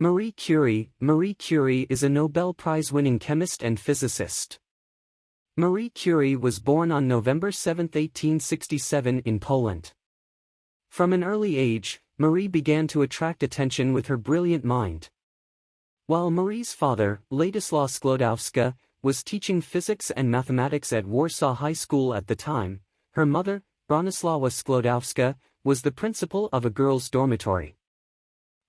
Marie Curie. Marie Curie is a Nobel Prize-winning chemist and physicist. Marie Curie was born on November 7, 1867 in Poland. From an early age, Marie began to attract attention with her brilliant mind. While Marie's father, Ladislaw Sklodowska, was teaching physics and mathematics at Warsaw High School at the time, her mother, Bronislawa Sklodowska, was the principal of a girls' dormitory.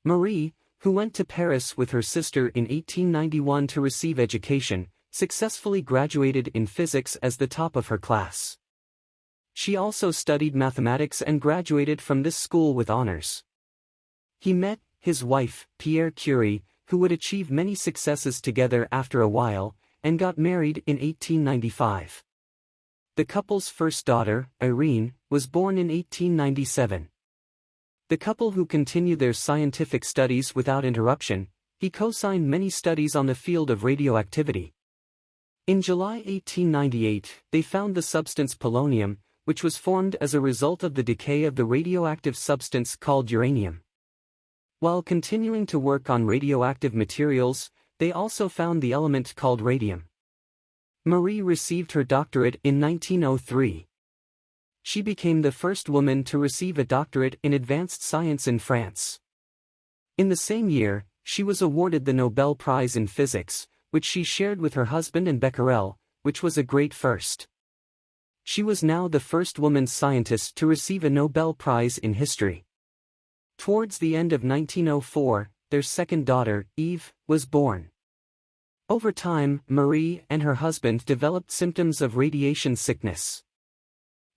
Marie, who went to Paris with her sister in 1891 to receive education, successfully graduated in physics as the top of her class. She also studied mathematics and graduated from this school with honors. He met his wife, Pierre Curie, who would achieve many successes together after a while, and got married in 1895. The couple's first daughter, Irene, was born in 1897. The couple who continued their scientific studies without interruption, he co-signed many studies on the field of radioactivity. In July 1898, they found the substance polonium, which was formed as a result of the decay of the radioactive substance called uranium. While continuing to work on radioactive materials, they also found the element called radium. Marie received her doctorate in 1903. She became the first woman to receive a doctorate in advanced science in France. In the same year, she was awarded the Nobel Prize in Physics, which she shared with her husband and Becquerel, which was a great first. She was now the first woman scientist to receive a Nobel Prize in history. Towards the end of 1904, their second daughter, Eve, was born. Over time, Marie and her husband developed symptoms of radiation sickness.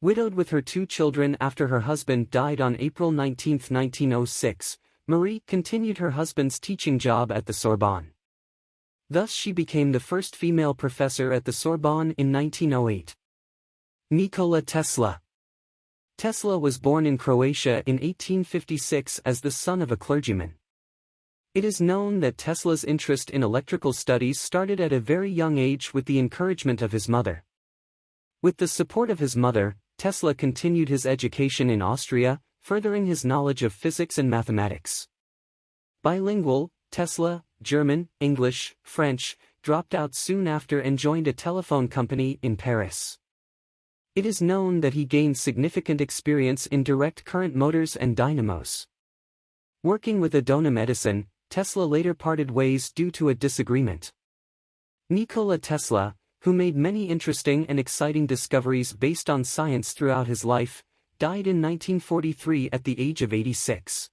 Widowed with her two children after her husband died on April 19, 1906, Marie continued her husband's teaching job at the Sorbonne. Thus she became the first female professor at the Sorbonne in 1908. Nikola Tesla. Tesla was born in Croatia in 1856 as the son of a clergyman. It is known that Tesla's interest in electrical studies started at a very young age with the encouragement of his mother. With the support of his mother, Tesla continued his education in Austria, furthering his knowledge of physics and mathematics. Bilingual, Tesla, German, English, French, dropped out soon after and joined a telephone company in Paris. It is known that he gained significant experience in direct current motors and dynamos. Working with Adoniram Edison, Tesla later parted ways due to a disagreement. Nikola Tesla, who made many interesting and exciting discoveries based on science throughout his life, died in 1943 at the age of 86.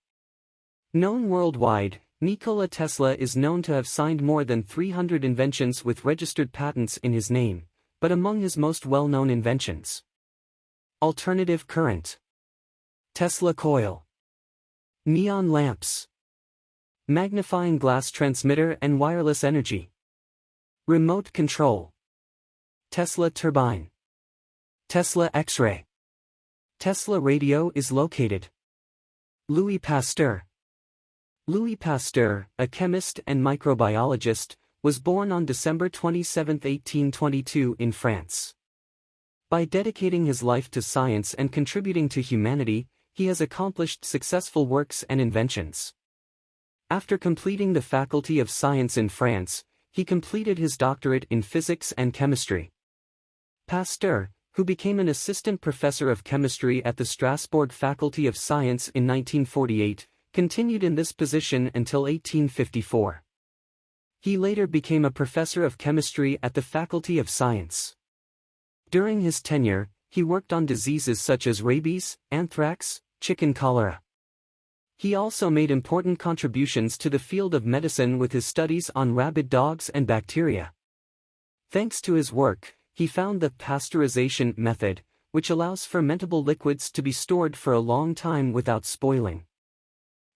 Known worldwide, Nikola Tesla is known to have signed more than 300 inventions with registered patents in his name, but among his most well-known inventions: alternative current, Tesla coil, neon lamps, magnifying glass transmitter and wireless energy, remote control, Tesla turbine, Tesla X-ray, Tesla radio is located. Louis Pasteur. Louis Pasteur, a chemist and microbiologist, was born on December 27, 1822 in France. By dedicating his life to science and contributing to humanity, he has accomplished successful works and inventions. After completing the Faculty of Science in France, he completed his doctorate in physics and chemistry. Pasteur, who became an assistant professor of chemistry at the Strasbourg Faculty of Science in 1948, continued in this position until 1854. He later became a professor of chemistry at the Faculty of Science. During his tenure, he worked on diseases such as rabies, anthrax, chicken cholera. He also made important contributions to the field of medicine with his studies on rabid dogs and bacteria. Thanks to his work, he found the pasteurization method, which allows fermentable liquids to be stored for a long time without spoiling.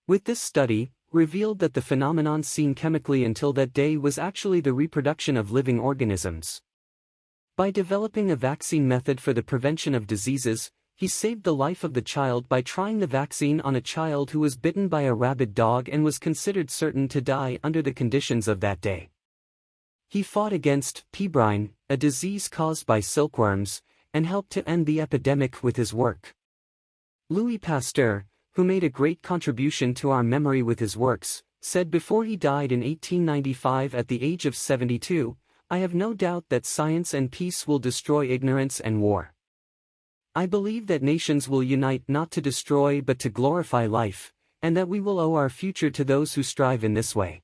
With this study, revealed that the phenomenon seen chemically until that day was actually the reproduction of living organisms. By developing a vaccine method for the prevention of diseases, he saved the life of the child by trying the vaccine on a child who was bitten by a rabid dog and was considered certain to die under the conditions of that day. He fought against pebrine, a disease caused by silkworms, and helped to end the epidemic with his work. Louis Pasteur, who made a great contribution to our memory with his works, said before he died in 1895 at the age of 72, "I have no doubt that science and peace will destroy ignorance and war. I believe that nations will unite not to destroy but to glorify life, and that we will owe our future to those who strive in this way."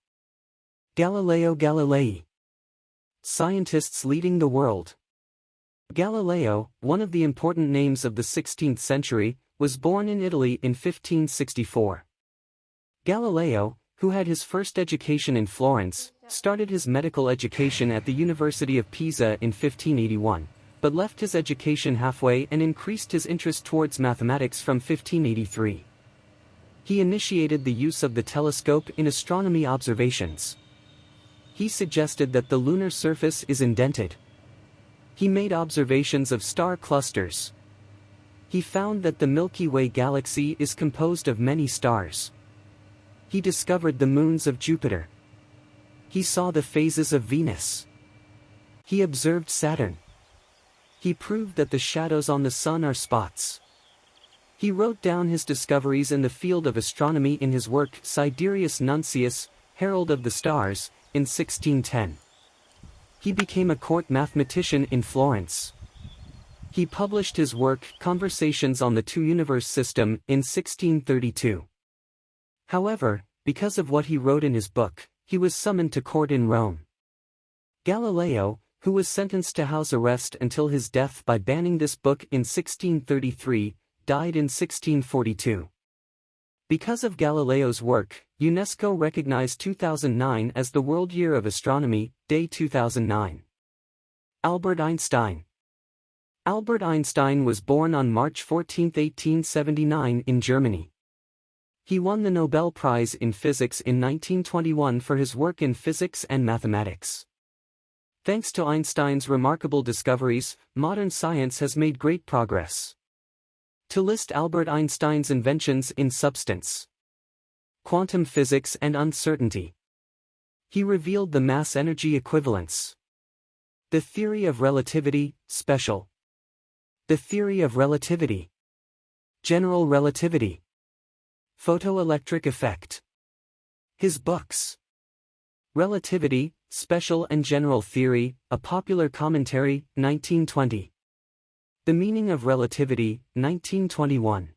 Galileo Galilei. Scientists leading the world. Galileo, one of the important names of the 16th century, was born in Italy in 1564. Galileo, who had his first education in Florence, started his medical education at the University of Pisa in 1581, but left his education halfway and increased his interest towards mathematics from 1583. He initiated the use of the telescope in astronomy observations. He suggested that the lunar surface is indented. He made observations of star clusters. He found that the Milky Way galaxy is composed of many stars. He discovered the moons of Jupiter. He saw the phases of Venus. He observed Saturn. He proved that the shadows on the sun are spots. He wrote down his discoveries in the field of astronomy in his work Sidereus Nuncius, Herald of the Stars, in 1610. He became a court mathematician in Florence. He published his work Conversations on the Two-Universe System in 1632. However, because of what he wrote in his book, he was summoned to court in Rome. Galileo, who was sentenced to house arrest until his death by banning this book in 1633, died in 1642. Because of Galileo's work, UNESCO recognized 2009 as the World Year of Astronomy, Day 2009. Albert Einstein. Albert Einstein was born on March 14, 1879 in Germany. He won the Nobel Prize in Physics in 1921 for his work in physics and mathematics. Thanks to Einstein's remarkable discoveries, modern science has made great progress. To list Albert Einstein's inventions in substance. Quantum physics and uncertainty. He revealed the mass-energy equivalence. The theory of relativity, special. The theory of relativity. General relativity. Photoelectric effect. His books. Relativity, Special and General Theory, A Popular Commentary, 1920. The Meaning of Relativity, 1921.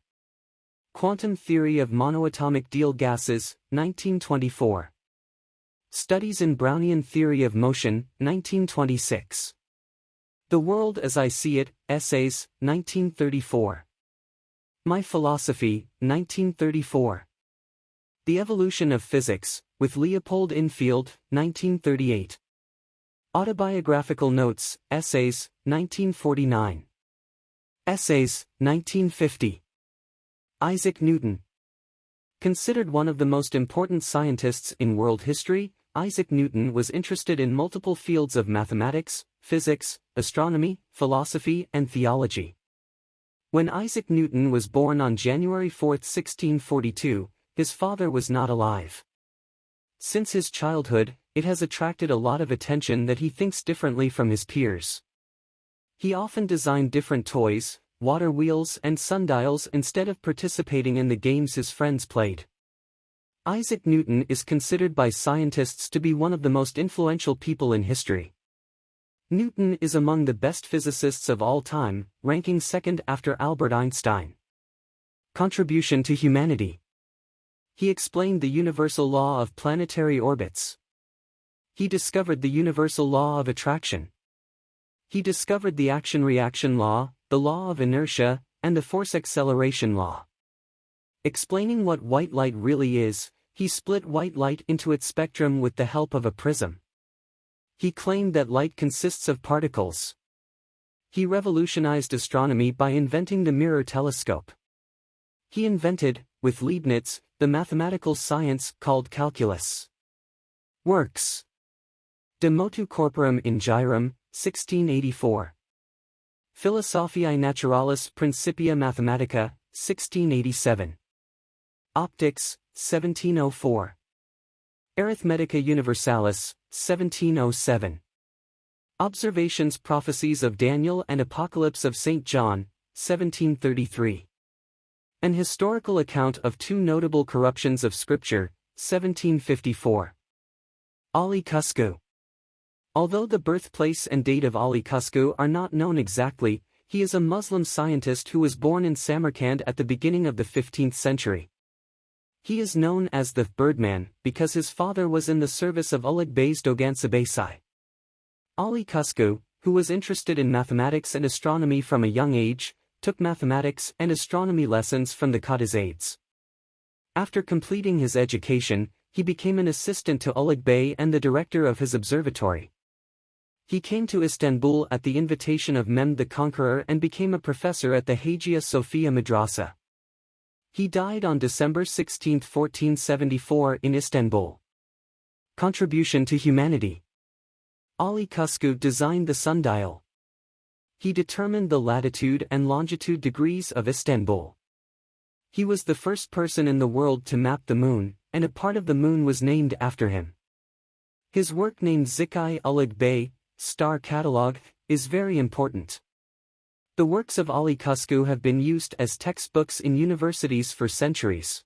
Quantum Theory of Monoatomic Deal Gases, 1924. Studies in Brownian Theory of Motion, 1926. The World as I See It, Essays, 1934. My Philosophy, 1934. The Evolution of Physics, with Leopold Infield, 1938. Autobiographical Notes, Essays, 1949. Essays, 1950. Isaac Newton. Considered one of the most important scientists in world history, Isaac Newton was interested in multiple fields of mathematics, physics, astronomy, philosophy, and theology. When Isaac Newton was born on January 4, 1642, his father was not alive. Since his childhood, it has attracted a lot of attention that he thinks differently from his peers. He often designed different toys, water wheels and sundials instead of participating in the games his friends played. Isaac Newton is considered by scientists to be one of the most influential people in history. Newton is among the best physicists of all time, ranking second after Albert Einstein. Contribution to humanity. He explained the universal law of planetary orbits. He discovered the universal law of attraction. He discovered the action-reaction law, the law of inertia, and the force-acceleration law. Explaining what white light really is, he split white light into its spectrum with the help of a prism. He claimed that light consists of particles. He revolutionized astronomy by inventing the mirror telescope. He invented, with Leibniz, the mathematical science called calculus. Works. De Motu Corporum Ingirum, 1684. Philosophiae Naturalis Principia Mathematica, 1687. Optics, 1704. Arithmetica Universalis, 1707. Observations Prophecies of Daniel and Apocalypse of St. John, 1733. An historical account of two notable corruptions of Scripture, 1754. Ali Kuşçu. Although the birthplace and date of Ali Kuşçu are not known exactly, he is a Muslim scientist who was born in Samarkand at the beginning of the 15th century. He is known as the Birdman because his father was in the service of Ulugh Bey's Dogansabasai. Ali Kuşçu, who was interested in mathematics and astronomy from a young age, took mathematics and astronomy lessons from the Qadizades. After completing his education, he became an assistant to Ulugh Bey and the director of his observatory. He came to Istanbul at the invitation of Mehmed the Conqueror and became a professor at the Hagia Sophia Madrasa. He died on December 16, 1474 in Istanbul. Contribution to humanity. Ali Kuşçu designed the sundial. He determined the latitude and longitude degrees of Istanbul. He was the first person in the world to map the moon, and a part of the moon was named after him. His work named Zikay-Ulugh Bey, Star Catalogue, is very important. The works of Ali Kuşçu have been used as textbooks in universities for centuries.